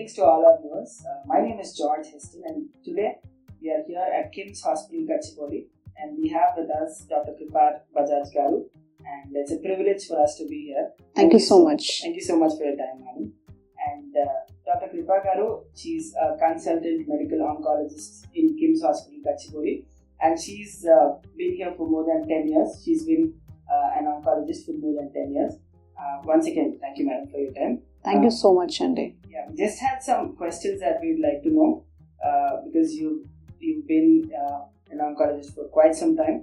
Greetings to all our viewers. My name is George Heston, and today we are here at KIMS Hospital, Gachibowli, and we have with us Dr. Kripa Bajaj Garu, and it's a privilege for us to be here. Thank you so much. Thank you so much for your time, madam. And Dr. Kripa Garu, she's a consultant medical oncologist in KIMS Hospital, Gachibowli, and she's been here for more than 10 years. She's been an oncologist for more than 10 years. Once again, thank you, madam, for your time. Thank you so much, Andy. Yeah, we just had some questions that we'd like to know because you've been an oncologist for quite some time.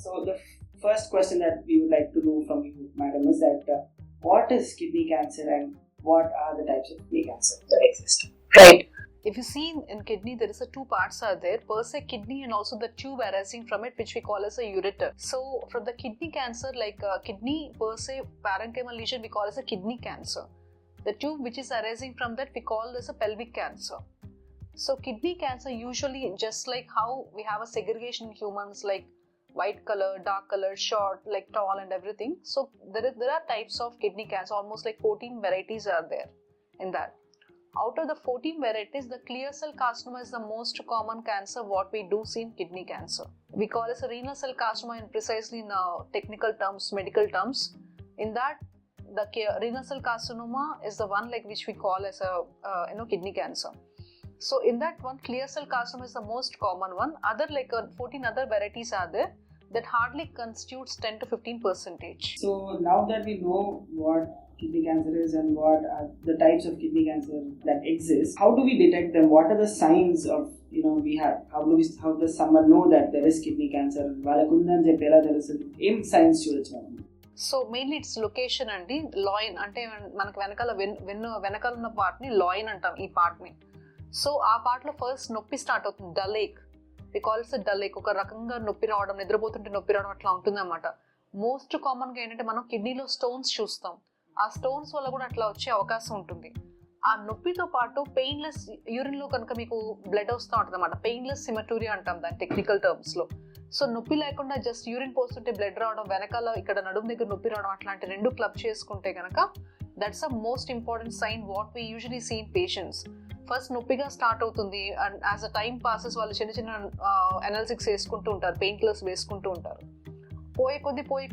So the first question that we would like to know from you, madam, is that what is kidney cancer and what are the types of kidney cancer that exist? Right. If you see in kidney, there is two parts are there, per se kidney and also the tube arising from it, which we call as a ureter. So from the kidney cancer, like kidney per se parenchymal lesion, we call as a kidney cancer. The tube which is arising from that, we call as a pelvic cancer. So kidney cancer usually, just like how we have a segregation in humans, like white color, dark color, short, like tall and everything. So there are types of kidney cancer, almost like 14 varieties are there in that. Out of the 14 varieties, the clear cell carcinoma is the most common cancer what we do see in kidney cancer. We call it a renal cell carcinoma in precisely in technical terms, medical terms. In that, the renal cell carcinoma is the one like which we call as a kidney cancer. So in that one, clear cell carcinoma is the most common one. Other like 14 other varieties are there that hardly constitutes 10 to 15%. So now that we know what kidney cancer is and what are the types of kidney cancer that exist, how do we detect them? What are the signs of how does someone know that there is kidney cancer? Valakundan చెప్పేలా తెలుస్తుంది. ఏం signs చూడొచ్చు మనం? So mainly it's location అండి. Lyon అంటే మనకి వెనకాల వెనకాల ఉన్న పార్ట్ ని లాయిన్ అంటాం, ఈ పార్ట్ ని. సో ఆ పార్ట్ లో ఫస్ట్ నొప్పి స్టార్ట్ అవుతుంది, డలేక్. We call it's డలేక్. ఒక రకంగా నొప్పి రావడం, నిద్రపోతుంటే నొప్పి రావడం అట్లా ఉంటుంది అన్నమాట. మోస్ట్ కామన్ గా ఏంటంటే మనం కిడ్నీలో స్టోన్స్ చూస్తాం. ఆ స్టోన్స్ వల్ల కూడా అట్లా వచ్చే అవకాశం ఉంటుంది. ఆ నొప్పితో పాటు పెయిన్లెస్ యూరిన్ లో కనుక మీకు బ్లడ్ వస్తూ ఉంటుంది అన్నమాట. పెయిన్లెస్ సిమెటూరియా అంటాం దాని టెక్నికల్ టర్మ్స్ లో. సో నొప్పి లేకుండా జస్ట్ యూరిన్ పోస్తుంటే బ్లడ్ రావడం, వెనకాల ఇక్కడ నడుము దగ్గర నొప్పి రావడం, అట్లాంటి రెండు క్లబ్ చేసుకుంటే కనుక that's a most important sign what we usually see in patients. First నొప్పిగా స్టార్ట్ అవుతుంది and as a time passes వాళ్ళు చిన్న చిన్న ఎనాలిసిక్స్ వేసుకుంటూ ఉంటారు, పెయిన్ కిల్లర్స్ వేసుకుంటూ ఉంటారు. పోయే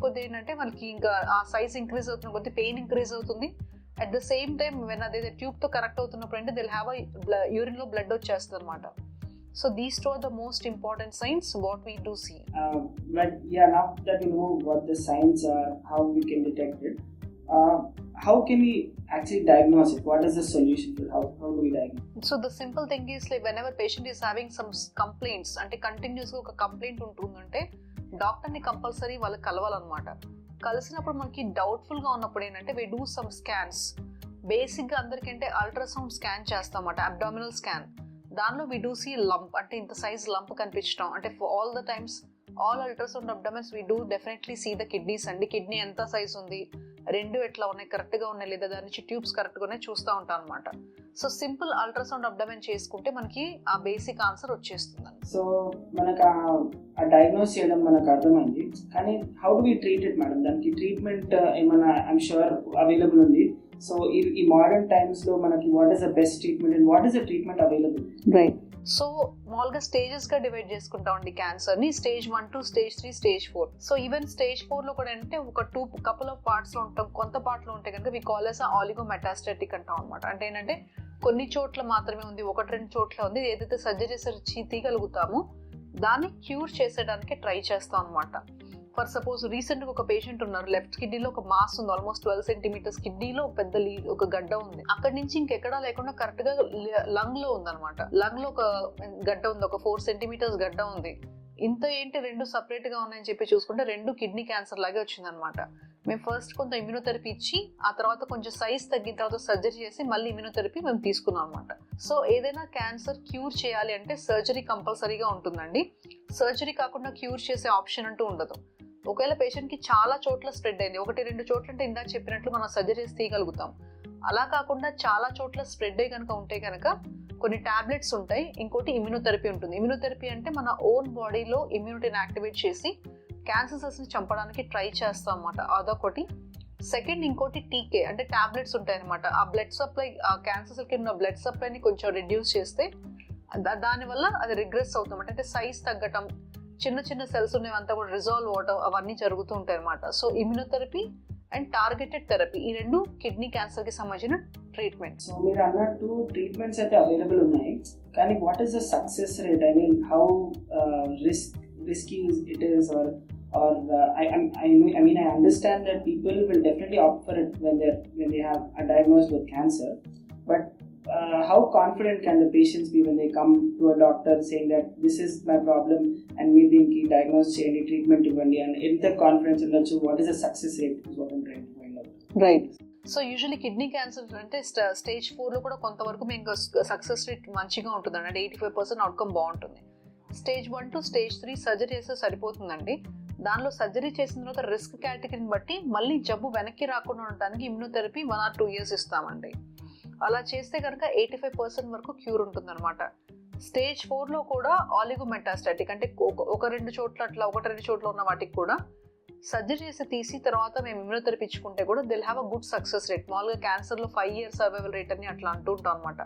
కొద్ది ఏంటంటే మనకి ఇంకా ఆ సైజ్ ఇంక్రీజ్ అవుతున్న కొద్ది పెయిన్ ఇంక్రీజ్ అవుతుంది. At the same time when అదే ట్యూబ్ తో కరెక్ట్ అవుతున్నప్పుడు అంటే దిల్ హ్యావ్ యూరిన్ లో బ్లడ్ వచ్చేస్తుంది అనమాట. So these two are the most important signs what we do see. But yeah, now that we know what the signs are, how we can detect it, how can we actually diagnose it? What is the solution for how do we diagnose? So the simple thing is like whenever patient is having some complaints, అంటే continuous గా ఒక complaint ఉంటుందంటే doctor ని compulsory వాళ్ళు కలవాలన్నమాట. కలిసినప్పుడు మనకి doubtful గా ఉన్నప్పుడు ఏంటంటే we do some scans. Basic గా అందరికంటే అల్ట్రాసౌండ్ స్కాన్ చేస్తామన్నమాట, అబ్డామినల్ స్కాన్. దానిలో వి డూ సీ లంప్, అంటే ఇంత సైజ్ లంప్ కనిపించడం. అంటే for all the times all ultrasound abdomens we do definitely see the kidneys అండి. కిడ్నీ ఎంత సైజ్ ఉంది, రెండు ఎట్లా ఉన్నాయి, కరెక్ట్ గా ఉన్నాయి లేదా, దాని నుంచి ట్యూబ్స్ కరెక్ట్ గానే చూస్తూ ఉంటాం అనమాట. సో సింపుల్ అల్ట్రాసౌండ్ అబ్డామిన్ చేసుకుంటే మనకి ఆ బేసిక్ ఆన్సర్ వచ్చేస్తుంది. సో మనకు ఆ డయాగ్నోస్ చేయడం మనకు అర్థమైంది, కానీ how do we treat it madam? దానికి ట్రీట్మెంట్ ఏమైనా ఐఎమ్ షూర్ అవైలబుల్ ఉంది. సో ఈ మోడర్న్ టైమ్స్ లో మనకి what is the best treatment and what is the treatment available? Right. So మామూలుగా స్టేజెస్ గా డివైడ్ చేసుకుంటాం అండి క్యాన్సర్ ని. Stage 1 to stage 3, stage 4. So even stage 4 లో కూడా అంటే ఒక కపుల్ ఆఫ్ పార్ట్స్ లో ఉంటాం. కొంత పార్ట్ లో ఉంటే కనుక వి కాల్ as ఆలిగోమెటాస్టాటిక్ అంటాం అనమాట. అంటే ఏంటంటే కొన్ని చోట్ల మాత్రమే ఉంది, 1-2 చోట్ల ఉంది. ఏదైతే సర్జరీ తీయగలుగుతామో దాన్ని క్యూర్ చేసేయడానికి ట్రై చేస్తాం అనమాట. ఫర్ సపోజ్ రీసెంట్ గా ఒక పేషెంట్ ఉన్నారు, లెఫ్ట్ కిడ్నీలో ఒక మాస్ ఉంది, ఆల్మోస్ట్ 12 centimeters. కిడ్నీలో పెద్ద ఒక గడ్డ ఉంది. అక్కడి నుంచి ఇంకెక్కడా లేకుండా కరెక్ట్ గా లంగ్ లో ఉందన్నమాట. లంగ్ లో ఒక గడ్డ ఉంది, ఒక 4 centimeters గడ్డ ఉంది. ఇంత ఏంటి రెండు సపరేట్ గా ఉన్నాయని చెప్పి చూసుకుంటే రెండు కిడ్నీ క్యాన్సర్ లాగే వచ్చిందనమాట. మేము ఫస్ట్ కొంత ఇమ్యూనోథెరపీ ఇచ్చి ఆ తర్వాత కొంచెం సైజ్ తగ్గిన తర్వాత సర్జరీ చేసి మళ్ళీ ఇమ్యూనోథెరపీ మేము తీసుకున్నాం అనమాట. సో ఏదైనా క్యాన్సర్ క్యూర్ చేయాలి అంటే సర్జరీ కంపల్సరీగా ఉంటుందండి. సర్జరీ కాకుండా క్యూర్ చేసే ఆప్షన్ అంటూ ఉండదు. ఒకవేళ పేషెంట్ కి చాలా చోట్ల స్ప్రెడ్ అయింది, 1-2 చోట్ల అంటే ఇందాక చెప్పినట్లు మనం సర్జరీ చేసి తీయగలుగుతాం. అలా కాకుండా చాలా చోట్ల స్ప్రెడ్ అయ్యి కనుక ఉంటే కనుక కొన్ని టాబ్లెట్స్ ఉంటాయి, ఇంకోటి ఇమ్యూనోథెరపీ ఉంటుంది. ఇమ్యూనోథెరపీ అంటే మన ఓన్ బాడీలో ఇమ్యూనిటీని యాక్టివేట్ చేసి క్యాన్సర్ సెల్స్ ని చంపడానికి ట్రై చేస్తాం అన్నమాట. అదొకటి. సెకండ్ ఇంకోటి టీకే అంటే టాబ్లెట్స్ ఉంటాయి అనమాట. ఆ బ్లడ్ సప్లై, ఆ క్యాన్సర్ సెల్కి ఉన్న బ్లడ్ సప్లైని కొంచెం రిడ్యూస్ చేస్తే దానివల్ల అది రిగ్రెస్ అవుతాం అంటే సైజ్ తగ్గటం, చిన్న చిన్న సెల్స్ ఉన్నవంతా కూడా రిజాల్వ్ అవటం అవన్నీ జరుగుతూ ఉంటాయి అనమాట. So immunotherapy and targeted therapy ఈ రెండు కిడ్నీ క్యాన్సర్ కి సంబంధించిన ట్రీట్మెంట్. సో మీరు అన్నట్టు ట్రీట్మెంట్స్ అయితే అవైలబుల్ ఉన్నాయి, కానీ what is the success rate? I mean how risky it is, or I mean I understand that people will definitely opt for it when they have a diagnosed with cancer, but how confident can the patients be when they come to a doctor saying that this is my problem and me దీనికి diagnose చేయండి, treatment ఇవ్వండి, and ఎంత confidence ఉండొచ్చు? What is the success rate is what I'm trying to find out. Right. So usually kidney cancer అంటే stage 4లో కూడా కొంతవరకు మీకు success rate మంచిగా ఉంటుందండి, అంటే 85% అవుట్కమ్ బాగుంటుంది. స్టేజ్ 1 to స్టేజ్ 3 సర్జరీ చేస్తే సరిపోతుందండి. దానిలో సర్జరీ చేసిన తర్వాత రిస్క్ కేటగిరీని బట్టి మళ్ళీ జబ్బు వెనక్కి రాకుండా ఉండడానికి ఇమ్యూనోథెరపీ 1 or 2 years ఇస్తామండి. అలా చేస్తే కనుక 85% వరకు క్యూర్ ఉంటుందన్నమాట. స్టేజ్ 4లో కూడా ఆలిగోమెటాస్టాటిక్ అంటే ఒక రెండు చోట్ల ఉన్న వాటికి కూడా సర్జరీ చేసి తీసి తర్వాత మేము ఇమ్యూనోథెరపీ ఇచ్చుకుంటే కూడా Dil have a good success rate. మామూలుగా క్యాన్సర్లో 5 years సర్వైవల్ రేట్ అని అట్లా అంటూ ఉంటాం అనమాట.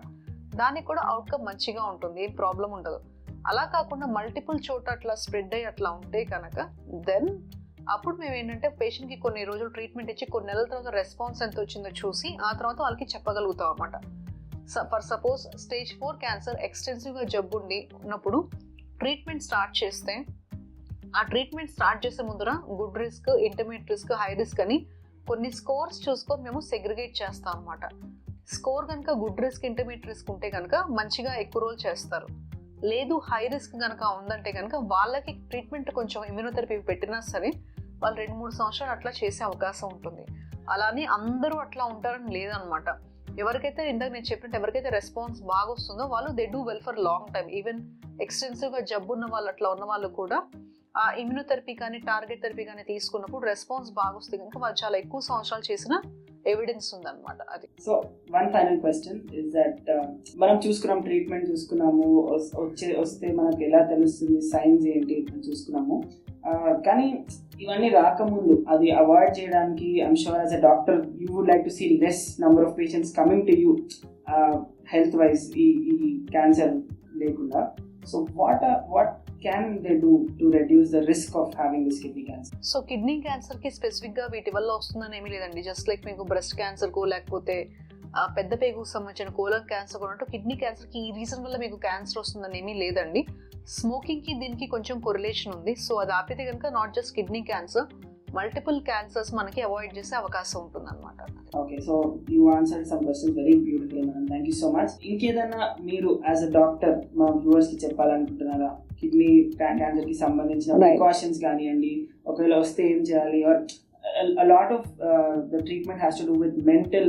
దానికి కూడా అవుట్కమ్ మంచిగా ఉంటుంది, ఏం ప్రాబ్లం ఉండదు. అలా కాకుండా మల్టిపుల్ చోట అట్లా స్ప్రెడ్ అయ్యి అట్లా ఉంటే కనుక దెన్ అప్పుడు మేము ఏంటంటే పేషెంట్కి కొన్ని రోజులు ట్రీట్మెంట్ ఇచ్చి కొన్ని నెలల తర్వాత రెస్పాన్స్ ఎంత వచ్చిందో చూసి ఆ తర్వాత వాళ్ళకి చెప్పగలుగుతాం అనమాట. ఫర్ సపోజ్ స్టేజ్ 4 క్యాన్సర్ ఎక్స్టెన్సివ్గా జబ్బు ఉన్నప్పుడు ట్రీట్మెంట్ స్టార్ట్ చేస్తే ఆ ట్రీట్మెంట్ స్టార్ట్ చేసే ముందర good risk, intermediate risk, high risk అని కొన్ని స్కోర్స్ చూసుకొని మేము సెగ్రిగేట్ చేస్తాం అనమాట. స్కోర్ కనుక గుడ్ రిస్క్, ఇంటర్మీడియట్ రిస్క్ ఉంటే కనుక మంచిగా ఎక్కువ రోజులు చేస్తారు. లేదు హై రిస్క్ కనుక ఉందంటే కనుక వాళ్ళకి ట్రీట్మెంట్ కొంచెం ఇమ్యూనోథెరపీ పెట్టినా సరే వాళ్ళు 2-3 సంవత్సరాలు అట్లా చేసే అవకాశం ఉంటుంది. అలానే అందరూ అట్లా ఉంటారని లేదనమాట. ఎవరికైతే ఇందాక నేను చెప్పినట్టు ఎవరికైతే రెస్పాన్స్ బాగా వస్తుందో వాళ్ళు they do well for long time. Even ఎక్స్టెన్సివ్గా జబ్బు ఉన్న వాళ్ళు అట్లా ఉన్న వాళ్ళు కూడా ఆ ఇమ్యూనోథెరపీ కానీ టార్గెట్ థెరపీ కానీ తీసుకున్నప్పుడు రెస్పాన్స్ బాగా వస్తుంది కనుక వాళ్ళు చాలా ఎక్కువ సంవత్సరాలు చేసిన ఎవిడెన్స్ ఉందన్నమాట. అది. So one final question is that మనం చూసుకున్నాం, ట్రీట్మెంట్ చూసుకున్నాము, వస్తే మనకు ఎలా తెలుస్తుంది, సైన్స్ ఏంటి చూసుకున్నాము, కానీ ఇవన్నీ రాకముందు అది అవాయిడ్ చేయడానికి I'm sure as a doctor you would like to see less number of patients coming to you health wise ఈ క్యాన్సర్ లేకుండా. So what can they do to reduce the risk of having this kidney cancer? So kidney cancer కి specific గా వీటి వల్ల వస్తుందని ఏమీ లేదండి. Just like మీకు బ్రెస్ట్ క్యాన్సర్ కు లేకపోతే పెద్ద పేగుకు సంబంధించిన కోలన్ క్యాన్సర్ కూడా కిడ్నీ క్యాన్సర్ కి ఈ రీజన్ వల్ల మీకు క్యాన్సర్ వస్తుందని ఏమీ లేదండి. స్మోకింగ్ కి దీనికి కొంచెం కొరిలేషన్ ఉంది. సో అది ఆపితే కనుక not just kidney cancer, multiple cancers మనకి అవాయిడ్ చేసే అవకాశం ఉంటుంది అనమాట. Okay, so you answered some questions very beautiful madam, thank you so much. ఇంకేదైనా మీరు యాజ్ అ డాక్టర్ మా వ్యూవర్స్ కి చెప్పాలనుకుంటున్నారా? కిడ్నీ క్యాన్సర్ కి సంబంధించిన ప్రికాషన్స్ కానివ్వండి, ఒకవేళ వస్తే ఏం చేయాలి, are a lot of the treatment has to do with mental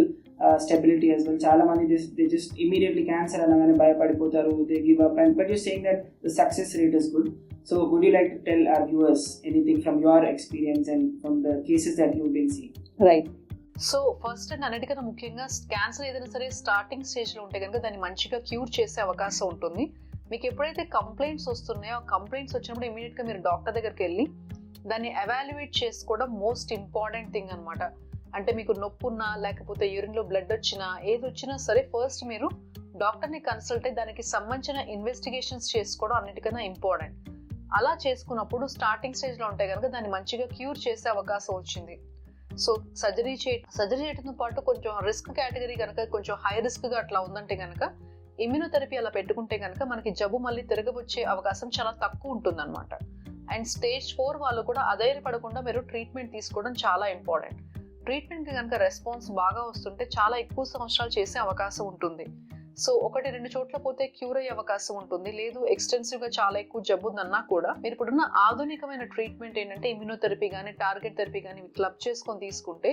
stability as well. చాలా మంది they just immediately cancer అనగానే భయపడిపోతారు, they give up, but you're saying that the success rate is good. So would you like to tell our viewers anything from your experience and from the cases that you've been seeing? Right. So first and అన్నిటికన్నా ముఖ్యంగా cancer ఏదైనా సరే starting స్టేజ్లో ఉంటే కనుక దాన్ని మంచిగా cure చేసే అవకాశం ఉంటుంది. మీకు ఎప్పుడైతే కంప్లైంట్స్ వస్తున్నాయో ఆ కంప్లైంట్స్ వచ్చినప్పుడు ఇమీడియట్గా మీరు డాక్టర్ దగ్గరికి వెళ్ళి దాన్ని ఎవాల్యుయేట్ చేసుకోవడం మోస్ట్ ఇంపార్టెంట్ థింగ్ అనమాట. అంటే మీకు నొప్పి ఉన్నా లేకపోతే యూరిన్లో బ్లడ్ వచ్చినా ఏది వచ్చినా సరే ఫస్ట్ మీరు డాక్టర్ని కన్సల్ట్ అయ్యి దానికి సంబంధించిన ఇన్వెస్టిగేషన్స్ చేసుకోవడం అన్నిటికన్నా ఇంపార్టెంట్. అలా చేసుకున్నప్పుడు స్టార్టింగ్ స్టేజ్లో ఉంటే కనుక దాన్ని మంచిగా క్యూర్ చేసే అవకాశం వచ్చింది. సో సర్జరీ చేయడంతో పాటు కొంచెం రిస్క్ కేటగిరీ కనుక కొంచెం హై రిస్క్గా అట్లా ఉందంటే కనుక ఇమ్యూనోథెరపీ అలా పెట్టుకుంటే కనుక మనకి జబ్బు మళ్ళీ తిరిగి వచ్చే అవకాశం చాలా తక్కువ ఉంటుంది అనమాట. అండ్ స్టేజ్ 4 వాళ్ళు కూడా అధైర్యపడకుండా మీరు ట్రీట్మెంట్ తీసుకోవడం చాలా ఇంపార్టెంట్. ట్రీట్మెంట్కి కనుక రెస్పాన్స్ బాగా వస్తుంటే చాలా ఎక్కువ సంవత్సరాలు చేసే అవకాశం ఉంటుంది. సో 1-2 చోట్ల పోతే క్యూర్ అయ్యే అవకాశం ఉంటుంది. లేదు ఎక్స్టెన్సివ్గా చాలా ఎక్కువ జబ్బు ఉందన్నా కూడా మీరు ఇప్పుడున్న ఆధునికమైన ట్రీట్మెంట్ ఏంటంటే ఇమ్యూనోథెరపీ కానీ టార్గెట్ థెరపీ కానీ క్లబ్ చేసుకొని తీసుకుంటే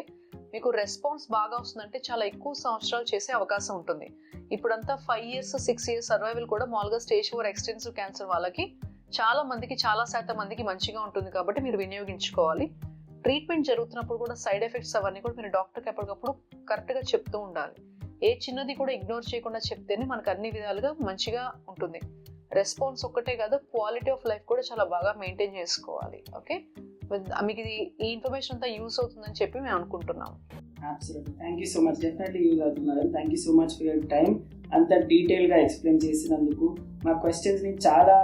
మీకు రెస్పాన్స్ బాగా వస్తుందంటే చాలా ఎక్కువ సంవత్సరాలు చేసే అవకాశం ఉంటుంది. ఇప్పుడంతా 5 years 6 years సర్వైవల్ కూడా మామూలుగా స్టేజ్ 4 ఎక్స్టెన్సివ్ క్యాన్సర్ వాళ్ళకి చాలా శాతం మందికి మంచిగా ఉంటుంది కాబట్టి మీరు వినియోగించుకోవాలి. ట్రీట్మెంట్ జరుగుతున్నప్పుడు కూడా సైడ్ ఎఫెక్ట్స్ అవన్నీ కూడా మీరు డాక్టర్కి ఎప్పటికప్పుడు కరెక్ట్గా చెప్తూ ఉండాలి. ఏ చిన్నది కూడా ఇగ్నోర్ చేయకుండా చెప్తేనే మనకు అన్ని విధాలుగా మంచిగా ఉంటుంది. రెస్పాన్స్ ఒక్కటే కాదు, క్వాలిటీ ఆఫ్ లైఫ్ కూడా చాలా బాగా మెయింటైన్ చేసుకోవాలి. ఓకే, మీకు ఈ ఇన్ఫర్మేషన్ అంతా యూస్ అవుతుందని చెప్పి మేము అనుకుంటున్నాం. Absolutely. Thank you so much. Definitely use అవుతుంది madam. Thank you so much for your time. అంత డీటెయిల్గా ఎక్స్ప్లెయిన్ చేసినందుకు, మా క్వశ్చన్స్ని చాలా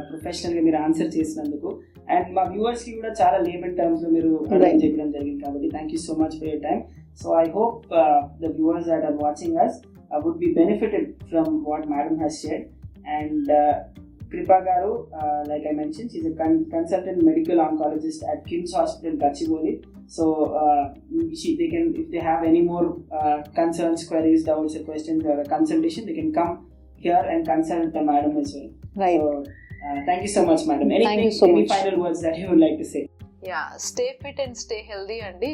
ప్రొఫెషనల్గా మీరు ఆన్సర్ చేసినందుకు, అండ్ మా వ్యూవర్స్కి కూడా చాలా లేమన్ టర్మ్స్లో మీరు అర్థం చెప్పడం జరిగింది కాబట్టి thank you so much for your time. So I hope the viewers that are watching us would be benefited from what madam has shared. And Kripa garu, like I mentioned, she's a consultant medical oncologist at KIMS Hospital, Gachibowli. So they can, if they have any more concerns, queries, doubts, or questions, or a consultation, they can come here and consult the madam as well. Right. So thank you so much, madam. Any final words that you would like to say? Stay fit and stay healthy అండి.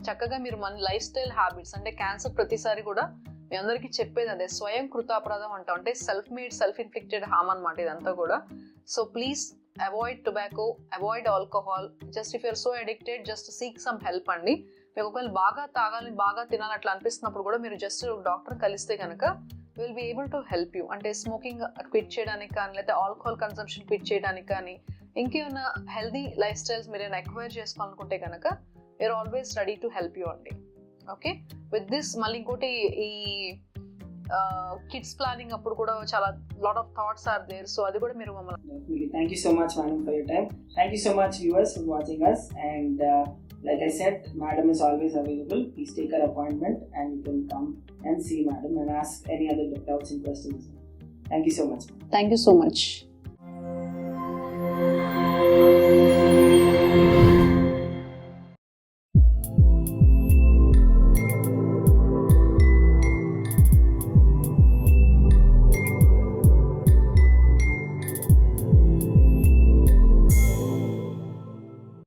చక్కగా మీరు మన life style habits, అంటే cancer ప్రతిసారి కూడా మీ అందరికీ చెప్పేది అదే, స్వయం కృతాపరాధం అంటాం, అంటే self made self inflicted harm అనమాట ఇదంతా కూడా. So please avoid tobacco, avoid alcohol. Just if you're so addicted, just seek some help అండి. మీకు ఒకవేళ బాగా తాగాలని, బాగా తినాలి అట్లా అనిపిస్తున్నప్పుడు కూడా మీరు జస్ట్ డాక్టర్ కలిస్తే కనుక will be able to help you. అంటే స్మోకింగ్ క్విట్ చేయడానికి కానీ, లేకపోతే ఆల్కహాల్ కన్సంప్షన్ క్విట్ చేయడానికి కానీ, ఇంకేమైనా హెల్దీ లైఫ్ స్టైల్స్ మీరు ఏమైనా ఎక్వైర్ చేసుకోవాలనుకుంటే కనుక we're always ready to help you అండి. ఓకే, విత్ దిస్ మళ్ళీ ఇంకోటి, ఈ కిడ్స్ ప్లానింగ్ అప్పుడు కూడా చాలా lot of thoughts are there. So అది కూడా మీరు మమ్మల్ని. Thank you so much madam for your time. Thank you so much viewers for watching us. And like I said, madam is always available. Please take her appointment and you can come and see madam and ask any other doubts and questions. Thank you so much. Thank you so much.